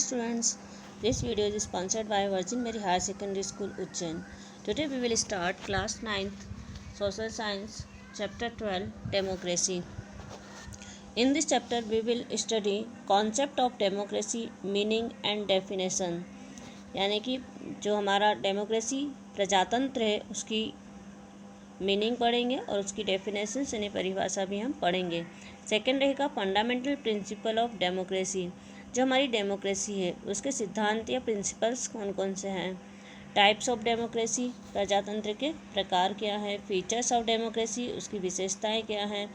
students, this video is sponsored by Virgin Mary Higher Secondary School Ujjain. Today we will start class 9th Social Science chapter 12 Democracy. In this chapter we will study concept of democracy, meaning and definition. यानी कि जो हमारा democracy प्रजातंत्र है उसकी meaning पढ़ेंगे और उसकी डेफिनेशन यानी परिभाषा भी हम पढ़ेंगे। सेकंड रहेगा फंडामेंटल प्रिंसिपल ऑफ डेमोक्रेसी। जो हमारी डेमोक्रेसी है उसके सिद्धांत या प्रिंसिपल्स कौन कौन से हैं। टाइप्स ऑफ डेमोक्रेसी, प्रजातंत्र के प्रकार क्या है। फीचर्स ऑफ डेमोक्रेसी, उसकी विशेषताएं क्या हैं।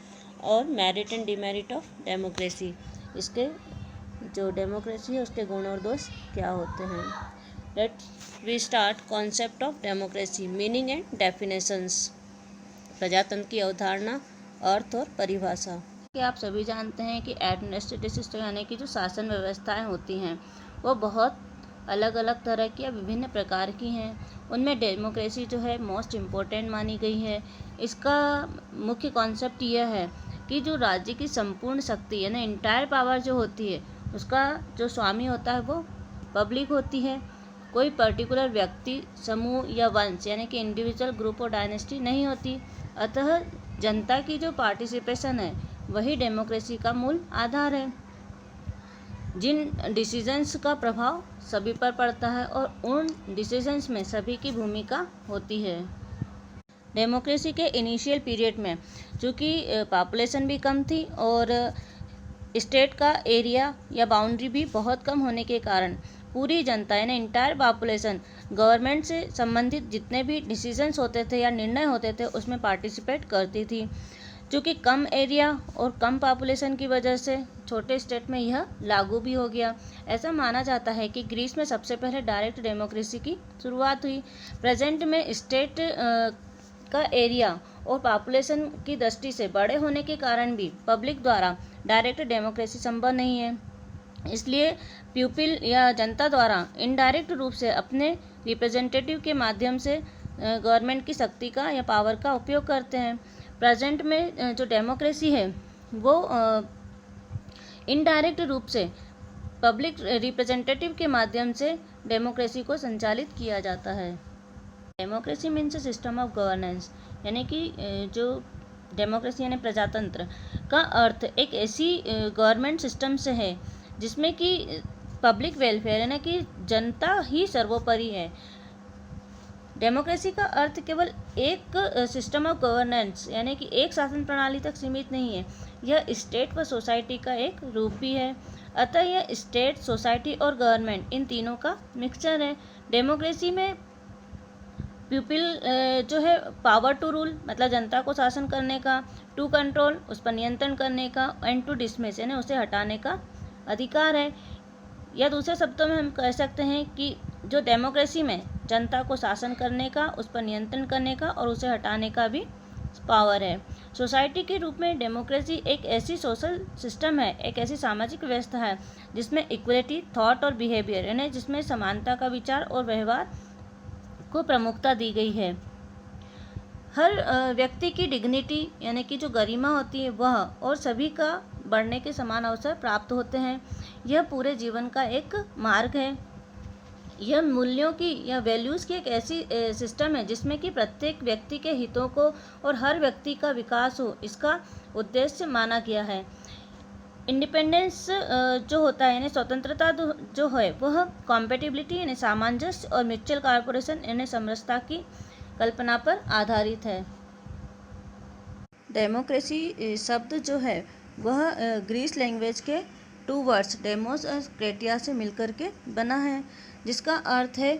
और merit and demerit of democracy, इसके जो डेमोक्रेसी है उसके गुण और दोष क्या होते हैं। Let's we start concept of democracy, meaning and definitions. प्रजातंत्र की अवधारणा, अर्थ और परिभाषा। कि आप सभी जानते हैं कि एडमिनिस्ट्रेटिव सिस्टम यानी कि जो शासन व्यवस्थाएं होती हैं वो बहुत अलग अलग तरह की या विभिन्न प्रकार की हैं। उनमें डेमोक्रेसी जो है मोस्ट इम्पोर्टेंट मानी गई है। इसका मुख्य कॉन्सेप्ट यह है कि जो राज्य की संपूर्ण शक्ति यानी इंटायर पावर जो होती है उसका जो स्वामी होता है वो पब्लिक होती है। कोई पर्टिकुलर व्यक्ति, समूह या वंश यानी कि इंडिविजुअल, ग्रुप और डायनेस्टी नहीं होती। अतः जनता की जो पार्टिसिपेशन है वही डेमोक्रेसी का मूल आधार है। जिन डिसीजंस का प्रभाव सभी पर पड़ता है और उन डिसीजंस में सभी की भूमिका होती है। डेमोक्रेसी के इनिशियल पीरियड में चूँकि पॉपुलेशन भी कम थी और स्टेट का एरिया या बाउंड्री भी बहुत कम होने के कारण पूरी जनता यानी इंटायर पॉपुलेशन गवर्नमेंट से संबंधित जितने भी डिसीजंस होते थे या निर्णय होते थे उसमें पार्टिसिपेट करती थी। क्योंकि कम एरिया और कम पॉपुलेशन की वजह से छोटे स्टेट में यह लागू भी हो गया। ऐसा माना जाता है कि ग्रीस में सबसे पहले डायरेक्ट डेमोक्रेसी की शुरुआत हुई। प्रेजेंट में स्टेट का एरिया और पॉपुलेशन की दृष्टि से बड़े होने के कारण भी पब्लिक द्वारा डायरेक्ट डेमोक्रेसी संभव नहीं है। इसलिए पीपल या जनता द्वारा इनडायरेक्ट रूप से अपने रिप्रेजेंटेटिव के माध्यम से गवर्नमेंट की शक्ति का या पावर का उपयोग करते हैं। प्रेजेंट में जो डेमोक्रेसी है वो इनडायरेक्ट रूप से पब्लिक रिप्रेजेंटेटिव के माध्यम से डेमोक्रेसी को संचालित किया जाता है। Democracy means system of governance, यानी कि जो डेमोक्रेसी यानी प्रजातंत्र का अर्थ एक ऐसी गवर्नमेंट सिस्टम से है जिसमें कि पब्लिक वेलफेयर यानी कि जनता ही सर्वोपरि है। डेमोक्रेसी का अर्थ केवल एक सिस्टम ऑफ गवर्नेंस यानी कि एक शासन प्रणाली तक सीमित नहीं है, यह स्टेट व सोसाइटी का एक रूप भी है। अतः यह स्टेट, सोसाइटी और गवर्नमेंट इन तीनों का मिक्सचर है। डेमोक्रेसी में पीपल जो है पावर टू रूल मतलब जनता को शासन करने का, टू कंट्रोल उस पर नियंत्रण करने का, एंड टू डिसमिस यानी उसे हटाने का अधिकार है। या दूसरे शब्दों में हम कह सकते हैं कि जो डेमोक्रेसी में जनता को शासन करने का, उस पर नियंत्रण करने का और उसे हटाने का भी पावर है। सोसाइटी के रूप में डेमोक्रेसी एक ऐसी सोशल सिस्टम है, एक ऐसी सामाजिक व्यवस्था है जिसमें इक्वलिटी, थॉट और बिहेवियर यानी जिसमें समानता का विचार और व्यवहार को प्रमुखता दी गई है। हर व्यक्ति की डिग्निटी यानी कि जो गरिमा होती है वह और सभी का बढ़ने के समान अवसर प्राप्त होते हैं। यह पूरे जीवन का एक मार्ग है। यह मूल्यों की या वैल्यूज़ की एक ऐसी सिस्टम है जिसमें कि प्रत्येक व्यक्ति के हितों को और हर व्यक्ति का विकास हो, इसका उद्देश्य माना गया है। इंडिपेंडेंस जो होता है यानी स्वतंत्रता जो है वह कॉम्पेटिबिलिटी यानी सामंजस्य और म्यूचुअल कॉर्पोरेशन यानी समरसता की कल्पना पर आधारित है। डेमोक्रेसी शब्द जो है वह ग्रीस लैंग्वेज के टू वर्ड्स डेमोस और क्रेटिया से मिलकर के बना है, जिसका अर्थ है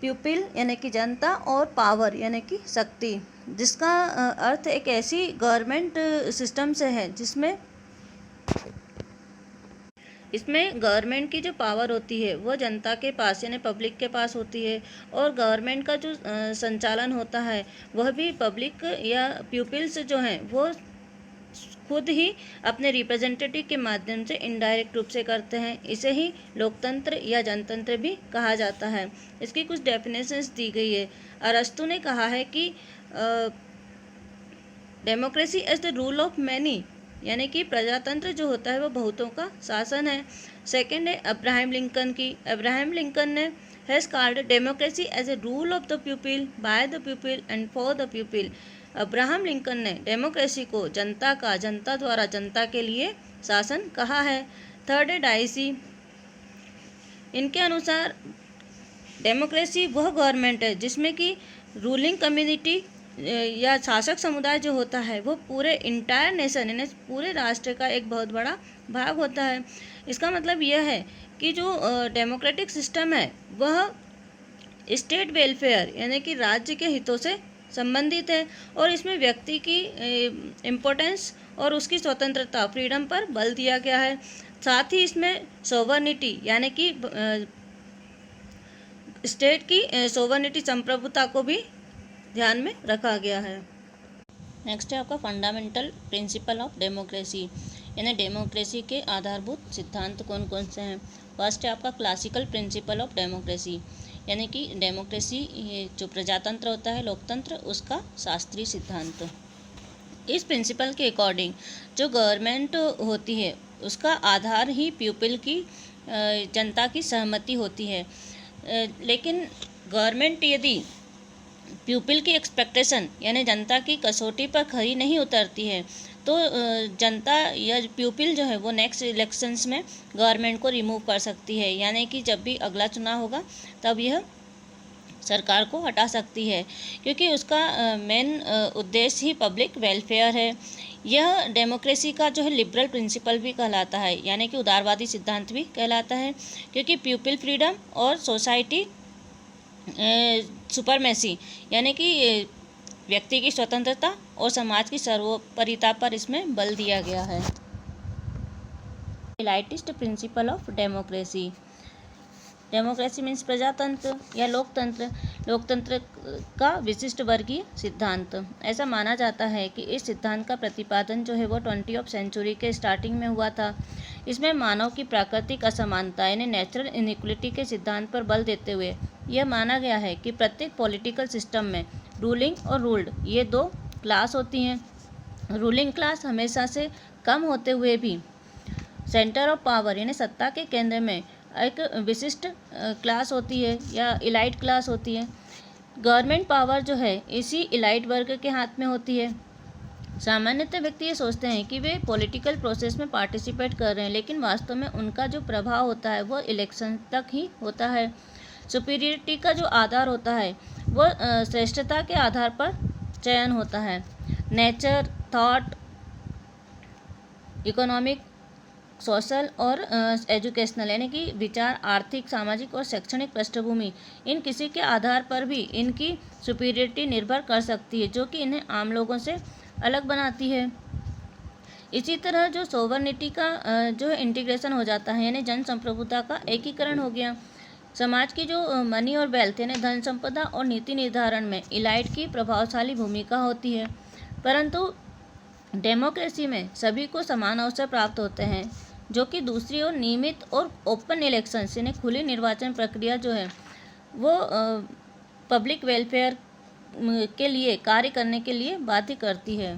पीपल यानी कि जनता और पावर यानी कि शक्ति, जिसका अर्थ एक ऐसी गवर्नमेंट सिस्टम से है जिसमें इसमें गवर्नमेंट की जो पावर होती है वो जनता के पास यानी पब्लिक के पास होती है और गवर्नमेंट का जो संचालन होता है वह भी पब्लिक या पीपल्स जो हैं वो खुद ही अपने रिप्रेजेंटेटिव के माध्यम से इनडायरेक्ट रूप से करते हैं। इसे ही लोकतंत्र या जनतंत्र भी कहा जाता है। इसकी कुछ डेफिनेशंस दी गई है। अरस्तु ने कहा है कि democracy is the rule of many, यानी कि प्रजातंत्र जो होता है वो बहुतों का शासन है। सेकेंड है अब्राहम लिंकन की। अब्राहम लिंकन ने has called democracy as a rule of the people, by the people and for the people. Abraham Lincoln ने डेमोक्रेसी को जनता का, जनता द्वारा, जनता के लिए शासन कहा है। थर्ड है डाइसी। इनके अनुसार डेमोक्रेसी वह गवर्नमेंट है जिसमें कि रूलिंग कम्युनिटी या शासक समुदाय जो होता है वो पूरे इंटायर नेशन यानी पूरे राष्ट्र का एक बहुत बड़ा भाग होता है। इसका मतलब यह है कि जो डेमोक्रेटिक सिस्टम है वह स्टेट वेलफेयर यानी कि राज्य के हितों से संबंधित है और इसमें व्यक्ति की इम्पोर्टेंस और उसकी स्वतंत्रता, फ्रीडम पर बल दिया गया है। साथ ही इसमें सोवर्निटी यानी कि स्टेट की सोवर्निटी, संप्रभुता को भी ध्यान में रखा गया है। नेक्स्ट है आपका फंडामेंटल प्रिंसिपल ऑफ डेमोक्रेसी, यानी डेमोक्रेसी के आधारभूत सिद्धांत कौन कौन से हैं। फर्स्ट है आपका क्लासिकल प्रिंसिपल ऑफ डेमोक्रेसी, यानी कि डेमोक्रेसी जो प्रजातंत्र होता है, लोकतंत्र, उसका शास्त्रीय सिद्धांत। इस प्रिंसिपल के अकॉर्डिंग जो गवर्नमेंट होती है उसका आधार ही पीपल की, जनता की सहमति होती है। लेकिन गवर्नमेंट यदि पीपल की एक्सपेक्टेशन यानी जनता की कसौटी पर खरी नहीं उतरती है तो जनता या पीपल जो है वो नेक्स्ट इलेक्शंस में गवर्नमेंट को रिमूव कर सकती है, यानी कि जब भी अगला चुनाव होगा तब यह सरकार को हटा सकती है, क्योंकि उसका मेन उद्देश्य ही पब्लिक वेलफेयर है। यह डेमोक्रेसी का जो है लिबरल प्रिंसिपल भी कहलाता है, यानी कि उदारवादी सिद्धांत भी कहलाता है, क्योंकि पीपल फ्रीडम और सोसाइटी सुपरमेसी यानी कि व्यक्ति की स्वतंत्रता और समाज की सर्वोपरिता पर इसमें बल दिया गया है। Elitist principle of democracy. Democracy means प्रजातंत्र या लोकतंत्र, लोकतंत्र का विशिष्ट वर्गीय सिद्धांत। ऐसा माना जाता है कि इस सिद्धांत का प्रतिपादन जो है वो 20वीं सेंचुरी के स्टार्टिंग में हुआ था। इसमें मानव की प्राकृतिक असमानता यानी नेचुरल इनइक्वलिटी के सिद्धांत पर बल देते हुए यह माना गया है कि प्रत्येक पॉलिटिकल सिस्टम में रूलिंग और रूल्ड ये दो क्लास होती हैं। रूलिंग क्लास हमेशा से कम होते हुए भी सेंटर ऑफ पावर यानी सत्ता के केंद्र में एक विशिष्ट क्लास होती है या इलाइट क्लास होती है। गवर्नमेंट पावर जो है इसी इलाइट वर्ग के हाथ में होती है। सामान्यतः व्यक्ति ये सोचते हैं कि वे पॉलिटिकल प्रोसेस में पार्टिसिपेट कर रहे हैं, लेकिन वास्तव में उनका जो प्रभाव होता है वो इलेक्शन तक ही होता है। सुपीरियरिटी का जो आधार होता है वो श्रेष्ठता के आधार पर चयन होता है। नेचर, थॉट, इकोनॉमिक, सोशल और एजुकेशनल यानी कि विचार, आर्थिक, सामाजिक और शैक्षणिक पृष्ठभूमि, इन किसी के आधार पर भी इनकी सुपीरियरिटी निर्भर कर सकती है, जो कि इन्हें आम लोगों से अलग बनाती है। इसी तरह जो सोवर्निटी का जो इंटीग्रेशन हो जाता है यानी जन संप्रभुता का एकीकरण हो गया। समाज की जो मनी और वेल्थ यानी धन संपदा और नीति निर्धारण में इलाइट की प्रभावशाली भूमिका होती है, परंतु डेमोक्रेसी में सभी को समान अवसर प्राप्त होते हैं, जो कि दूसरी ओर नियमित और ओपन इलेक्शन यानी खुली निर्वाचन प्रक्रिया जो है वो पब्लिक वेलफेयर के लिए कार्य करने के लिए बाध्य करती है।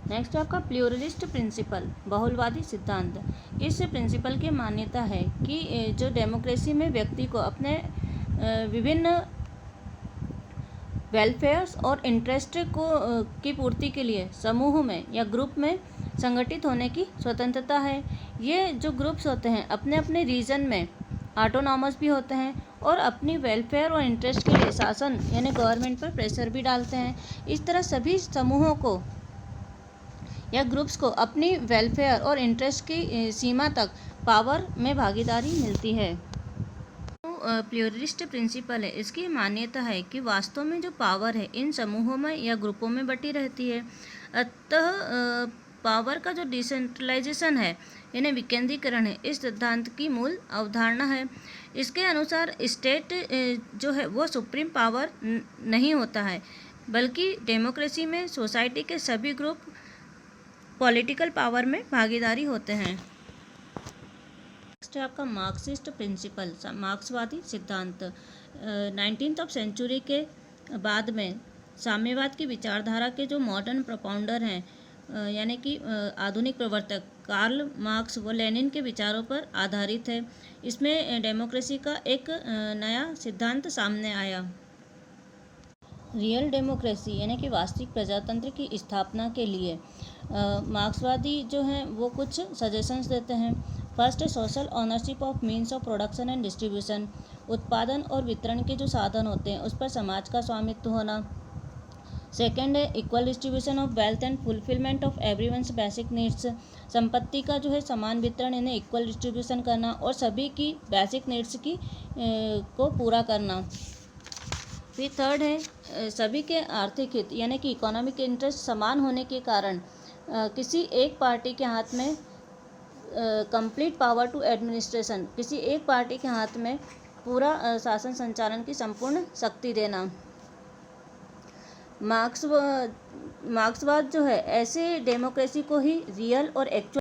नेक्स्ट आपका प्लूरलिस्ट प्रिंसिपल, बहुलवादी सिद्धांत। इस प्रिंसिपल की मान्यता है कि जो डेमोक्रेसी में व्यक्ति को अपने विभिन्न वेलफेयर्स और इंटरेस्ट को की पूर्ति के लिए समूह में या ग्रुप में संगठित होने की स्वतंत्रता है। ये जो ग्रुप्स होते हैं अपने अपने रीजन में ऑटोनॉमस भी होते हैं और अपनी वेलफेयर और इंटरेस्ट के लिए शासन यानी गवर्नमेंट पर प्रेशर भी डालते हैं। इस तरह सभी समूहों को या ग्रुप्स को अपनी वेलफेयर और इंटरेस्ट की सीमा तक पावर में भागीदारी मिलती है। प्लूरलिस्ट प्रिंसिपल है, इसकी मान्यता है कि वास्तव में जो पावर है इन समूहों में या ग्रुपों में बटी रहती है। अतः पावर का जो डिसेंट्रलाइजेशन है यानी विकेंद्रीकरण है, इस सिद्धांत की मूल अवधारणा है। इसके अनुसार स्टेट जो है वो सुप्रीम पावर नहीं होता है, बल्कि डेमोक्रेसी में सोसाइटी के सभी ग्रुप पॉलिटिकल पावर में भागीदारी होते हैं। नेक्स्ट है आपका मार्क्सिस्ट प्रिंसिपल, मार्क्सवादी सिद्धांत। 19वीं सेंचुरी के बाद में साम्यवाद की विचारधारा के जो मॉडर्न प्रोपाउंडर हैं यानी कि आधुनिक प्रवर्तक कार्ल मार्क्स व लेनिन के विचारों पर आधारित है। इसमें डेमोक्रेसी का एक नया सिद्धांत सामने आया। रियल डेमोक्रेसी यानी कि वास्तविक प्रजातंत्र की स्थापना के लिए मार्क्सवादी जो हैं वो कुछ सजेशंस देते हैं। फर्स्ट है social ownership of means of production and distribution, उत्पादन और वितरण के जो साधन होते हैं उस पर समाज का स्वामित्व होना। सेकेंड है equal distribution of wealth and fulfilment of everyone's basic needs, संपत्ति का जो है समान वितरण, इन्हें इक्वल डिस्ट्रीब्यूशन करना और सभी की बेसिक नीड्स की को पूरा करना। फिर थर्ड है सभी के आर्थिक हित यानी कि इकोनॉमिक इंटरेस्ट समान होने के कारण किसी एक पार्टी के हाथ में कंप्लीट पावर टू एडमिनिस्ट्रेशन, किसी एक पार्टी के हाथ में पूरा शासन संचालन की संपूर्ण शक्ति देना। मार्क्सवाद जो है ऐसे डेमोक्रेसी को ही रियल और एक्चुअल